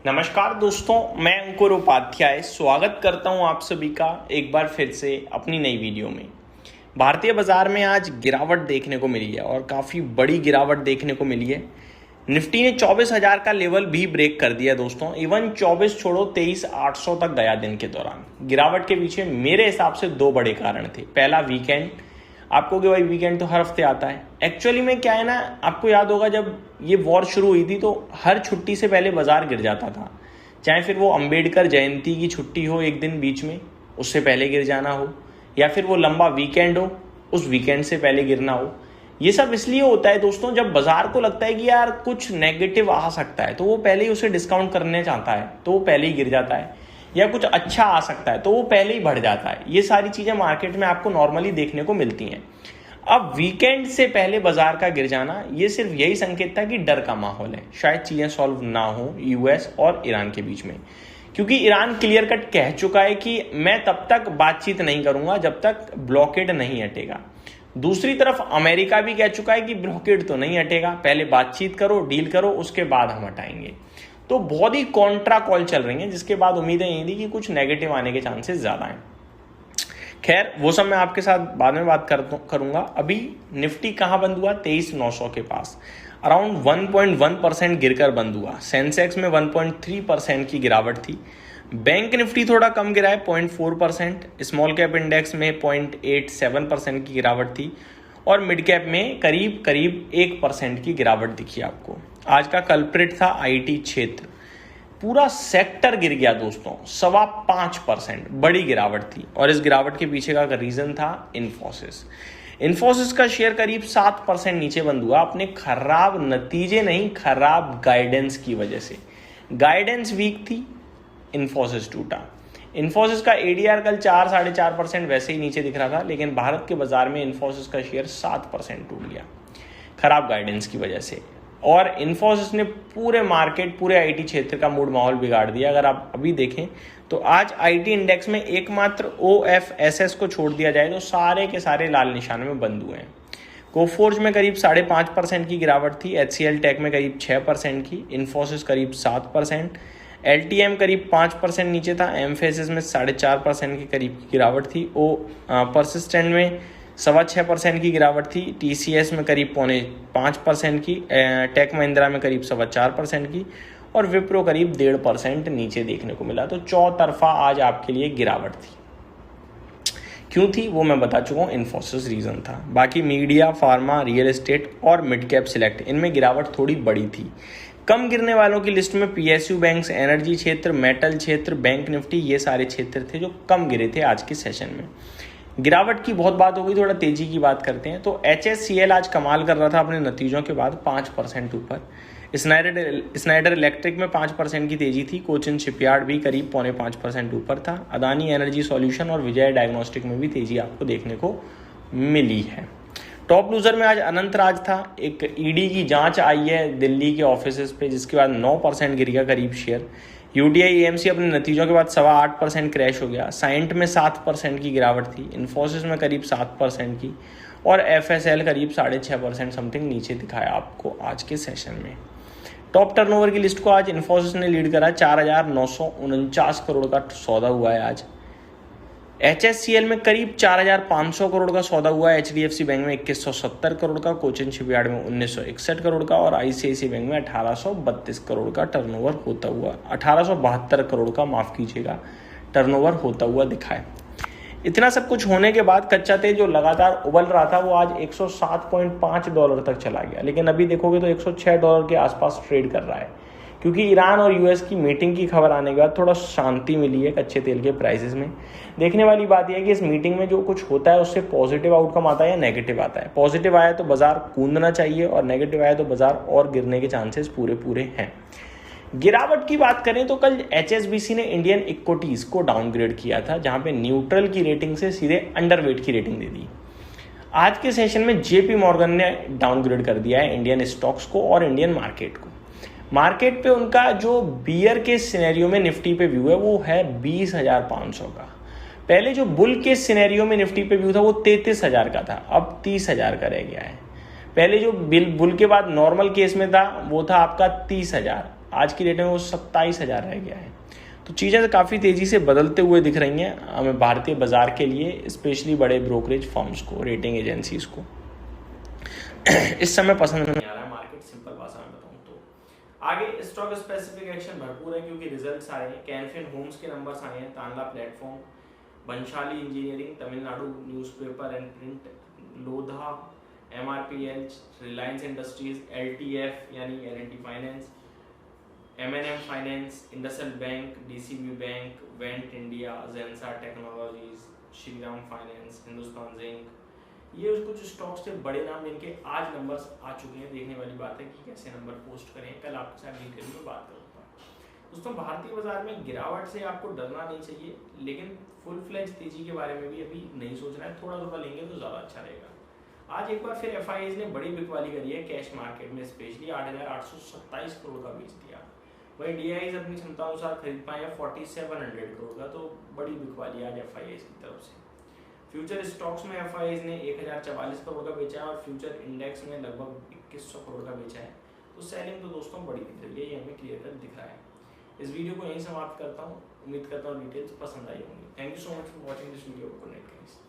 नमस्कार दोस्तों, मैं अंकुर उपाध्याय स्वागत करता हूं आप सभी का एक बार फिर से अपनी नई वीडियो में। भारतीय बाजार में आज गिरावट देखने को मिली है और काफ़ी बड़ी गिरावट देखने को मिली है। निफ्टी ने 24,000 का लेवल भी ब्रेक कर दिया दोस्तों। इवन 24 छोड़ो 23,800 तक गया दिन के दौरान। गिरावट के पीछे मेरे हिसाब से दो बड़े कारण थे। पहला, वीकेंड। आपको कि भाई वीकेंड तो हर हफ्ते आता है। एक्चुअली में क्या है ना, आपको याद होगा जब ये वॉर शुरू हुई थी तो हर छुट्टी से पहले बाजार गिर जाता था। चाहे फिर वो अंबेडकर जयंती की छुट्टी हो एक दिन बीच में, उससे पहले गिर जाना हो, या फिर वो लंबा वीकेंड हो, उस वीकेंड से पहले गिरना हो। ये सब इसलिए होता है दोस्तों, जब बाजार को लगता है कि यार कुछ नेगेटिव आ सकता है तो वो पहले ही उसे डिस्काउंट करने चाहता है, तो वो पहले ही गिर जाता है। या कुछ अच्छा आ सकता है तो वो पहले ही बढ़ जाता है। ये सारी चीजें मार्केट में आपको नॉर्मली देखने को मिलती हैं। अब वीकेंड से पहले बाजार का गिर जाना, ये सिर्फ यही संकेत था कि डर का माहौल है, शायद चीजें सॉल्व ना हो यूएस और ईरान के बीच में। क्योंकि ईरान क्लियर कट कह चुका है कि मैं तब तक बातचीत नहीं करूंगा जब तक ब्लॉकेड नहीं हटेगा। दूसरी तरफ अमेरिका भी कह चुका है कि ब्लॉकेड तो नहीं हटेगा, पहले बातचीत करो, डील करो, उसके बाद हम हटाएंगे। तो बहुत ही कॉन्ट्रा कॉल चल रही हैं, जिसके बाद उम्मीदें यही थी कि कुछ नेगेटिव आने के चांसेस ज्यादा हैं। खैर, वो सब मैं आपके साथ बाद में बात करूंगा। अभी निफ्टी कहां बंद हुआ? 23,900 के पास अराउंड 1.1% गिरकर बंद हुआ। सेंसेक्स में 1.3% की गिरावट थी। बैंक निफ्टी थोड़ा कम गिरा है, 0.4%। स्मॉल कैप इंडेक्स में 0.87% की गिरावट थी और मिड कैप में करीब 1% की गिरावट दिखी आपको। आज का कल्प्रिट था आईटी क्षेत्र। पूरा सेक्टर गिर गया दोस्तों, 5.25%। बड़ी गिरावट थी और इस गिरावट के पीछे का रीजन था इन्फोसिस का शेयर करीब 7% नीचे बंद हुआ अपने खराब नतीजे नहीं, खराब गाइडेंस की वजह से। गाइडेंस वीक थी, इन्फोसिस टूटा। इन्फोसिस का एडीआर कल 4-4.5% वैसे ही नीचे दिख रहा था, लेकिन भारत के बाजार में इन्फोसिस का शेयर 7% टूट गया खराब गाइडेंस की वजह से। और इन्फोसिस ने पूरे मार्केट, पूरे आईटी क्षेत्र का मूड माहौल बिगाड़ दिया। अगर आप अभी देखें तो आज आईटी इंडेक्स में एकमात्र ओएफएसएस को छोड़ दिया जाए तो सारे के सारे लाल निशान में बंद हुए हैं। कोफोर्ज में करीब 5.5% की गिरावट थी, एचसीएल टेक में करीब 6% की, इन्फोसिस करीब 7%, एलटीएम करीब 5% नीचे था, एम्फेसिस में 4.5% के करीब की गिरावट थी, परसिस्टेंट में 6.25% की गिरावट थी, टीसीएस में करीब 5.5% की, टेक महिंद्रा में करीब 4.25% की और विप्रो करीब 1.5% नीचे देखने को मिला। तो चौतरफा आज आपके लिए गिरावट थी। क्यों थी वो मैं बता चुका हूँ, इन्फोसिस रीजन था। बाकी मीडिया, फार्मा, रियल एस्टेट और मिड कैप सिलेक्ट, इनमें गिरावट थोड़ी बड़ी थी। कम गिरने वालों की लिस्ट में पीएसयू बैंक्स, एनर्जी क्षेत्र, मेटल क्षेत्र, बैंक निफ्टी, ये सारे क्षेत्र थे जो कम गिरे थे आज के सेशन में। गिरावट की बहुत बात हो गई, थोड़ा तेजी की बात करते हैं। तो एचएससीएल आज कमाल कर रहा था अपने नतीजों के बाद, 5% ऊपर। स्नाइडर इलेक्ट्रिक में 5% की तेजी थी। कोचिन शिपयार्ड भी करीब 0.5% ऊपर था। अदानी एनर्जी सॉल्यूशन और विजय डायग्नोस्टिक में भी तेजी आपको देखने को मिली है। टॉप लूजर में आज अनंतराज था। एक ईडी की जांच आई है दिल्ली के ऑफिस पे, जिसके बाद 9% गिर गया करीब शेयर। यूटीआई एएमसी अपने नतीजों के बाद 8.25% क्रैश हो गया। साइंट में 7% की गिरावट थी, इन्फोसिस में करीब 7% की और एफएसएल करीब 6.5% समथिंग नीचे दिखाया आपको आज के सेशन में। टॉप टर्नओवर की लिस्ट को आज इन्फोसिस ने लीड करा, 4,949 करोड़ का सौदा हुआ है आज। एचएससीएल में करीब 4,500 करोड़ का सौदा हुआ है, एचडीएफसी बैंक में 2,170 करोड़ का, कोचिन शिपयार्ड में 1,961 करोड़ का और आईसीआईसीआई बैंक में 1,832 करोड़ का टर्नओवर होता हुआ, 1,872 करोड़ का माफ कीजिएगा, टर्नओवर होता हुआ दिखा है। इतना सब कुछ होने के बाद कच्चा तेल जो लगातार उबल रहा था वो आज $107.5 तक चला गया, लेकिन अभी देखोगे तो $106 के आसपास ट्रेड कर रहा है, क्योंकि ईरान और यूएस की मीटिंग की खबर आने के बाद थोड़ा शांति मिली है कच्चे तेल के प्राइसेस में। देखने वाली बात यह है कि इस मीटिंग में जो कुछ होता है उससे पॉजिटिव आउटकम आता है या नेगेटिव आता है। पॉजिटिव आया तो बाजार कूदना चाहिए और नेगेटिव आया तो बाजार और गिरने के चांसेस पूरे हैं। गिरावट की बात करें तो कल एचएसबीसी ने इंडियन इक्विटीज को डाउनग्रेड किया था, जहां पे न्यूट्रल की रेटिंग से सीधे अंडरवेट की रेटिंग दे दी। आज के सेशन में जेपी मॉर्गन ने डाउनग्रेड कर दिया है इंडियन स्टॉक्स को और इंडियन मार्केट को। मार्केट पे उनका जो बियर के सिनेरियो में निफ्टी पे व्यू है वो है 20,500 का। पहले जो बुल के सिनेरियो में निफ्टी पे व्यू था वो 33,000 का था, अब 30,000 का रह गया है। पहले जो बुल के बाद नॉर्मल केस में था वो था आपका 30,000, आज की डेट में वो 27,000 रह गया है। तो चीज़ें काफ़ी तेज़ी से बदलते हुए दिख रही हैं हमें भारतीय बाजार के लिए, स्पेशली बड़े ब्रोकरेज फर्म्स को, रेटिंग एजेंसीज को। इस समय पसंद नहीं आ रहा है मार्केट, सिंपल भाषा में बताऊं तो। आगे स्टॉक स्पेसिफिक एक्शन भरपूर है क्योंकि रिजल्ट्स आए हैं। कैनफिन होम्स के नंबर्स आए हैं, Tanla platform, Bhansali engineering, Tamil Nadu newspaper and print, Lodha, MRPL, Reliance industries, LTF यानी L&T finance, M&M finance, IndusInd bank, DCB bank, वेंट India, Zensar technologies, Shriram finance, Hindustan zinc, ये कुछ स्टॉक्स थे बड़े नाम जिनके आज नंबर्स आ चुके हैं। देखने वाली बात है कि कैसे नंबर पोस्ट करें, कल आपके साथ डिटेल में बात करूँगा। दोस्तों, भारतीय बाजार में गिरावट से आपको डरना नहीं चाहिए, लेकिन फुल फ्लेज तेजी के बारे में भी अभी नहीं सोचना है। थोड़ा थोड़ा लेंगे तो ज़्यादा अच्छा रहेगा। आज एक बार फिर FIIs ने बड़ी बिकवाली करी है कैश मार्केट में, स्पेशली 8,827 करोड़ का बेच दिया। वही DIs अपनी क्षमता अनुसार खरीद पाए हैं 4,700 करोड़ का, तो बड़ी बिकवाली आज FIIs की तरफ से। फ्यूचर स्टॉक्स में FIIs ने 1,044 करोड़ का बेचा है और फ्यूचर इंडेक्स में लगभग 2,100 करोड़ का बेचा है। तो सेलिंग तो दोस्तों बड़ी दिख रही है, ये हमें क्लियर कट दिख रहा है। इस वीडियो को यहीं समाप्त करता हूँ। उम्मीद करता हूँ डिटेल्स पसंद आई होंगी। Thank you so much for watching this video. Good night guys.